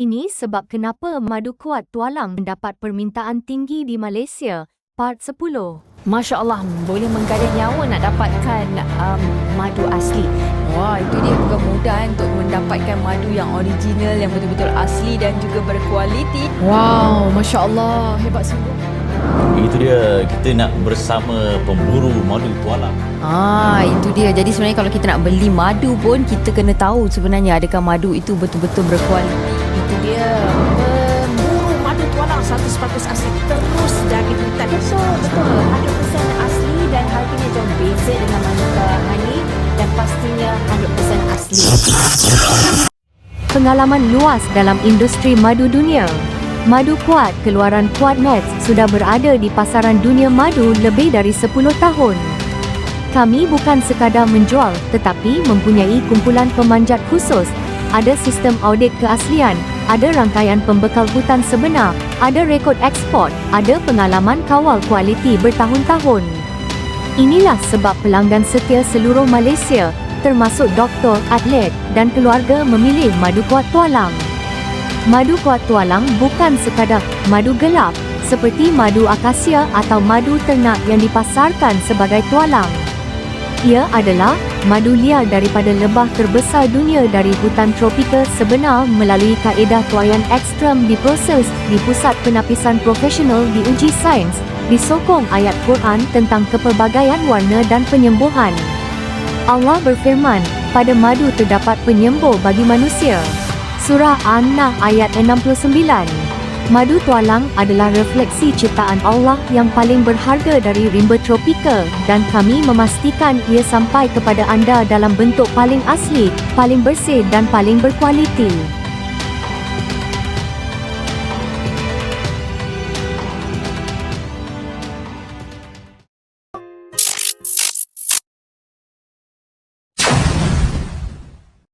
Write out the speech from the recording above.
Ini sebab kenapa madu kuat tualang mendapat permintaan tinggi di Malaysia. Part 10. Masya Allah, boleh menggadai nyawa nak dapatkan madu asli. Wah, itu dia bukan mudah untuk mendapatkan madu yang original, yang betul-betul asli dan juga berkualiti. Wow, Masya Allah, hebat sungguh. Itu dia, kita nak bersama pemburu madu tualang. Itu dia. Jadi sebenarnya kalau kita nak beli madu pun, kita kena tahu sebenarnya adakah madu itu betul-betul berkualiti. Itu dia, pemburu madu tualang 100% asli, terus dari hutan. Betul, 100% asli dan harganya jauh beza dengan madu honey dan pastinya 100% asli. Pengalaman luas dalam industri madu dunia. Madu kuat keluaran Quadmax sudah berada di pasaran dunia madu lebih dari 10 tahun. Kami bukan sekadar menjual tetapi mempunyai kumpulan pemanjat khusus, ada sistem audit keaslian, ada rangkaian pembekal hutan sebenar, ada rekod ekspor, ada pengalaman kawal kualiti bertahun-tahun. Inilah sebab pelanggan setia seluruh Malaysia, termasuk doktor, atlet dan keluarga memilih madu kuat tualang. Madu kuat tualang bukan sekadar madu gelap seperti madu akasia atau madu ternak yang dipasarkan sebagai tualang. Ia adalah madu liar daripada lebah terbesar dunia dari hutan tropika sebenar melalui kaedah tuaian ekstrem diproses di pusat penapisan profesional diuji sains, disokong ayat Quran tentang kepelbagaian warna dan penyembuhan. Allah berfirman, pada madu terdapat penyembuh bagi manusia. Surah An-Nahl ayat 69. Madu tualang adalah refleksi ciptaan Allah yang paling berharga dari rimba tropika dan kami memastikan ia sampai kepada anda dalam bentuk paling asli, paling bersih dan paling berkualiti.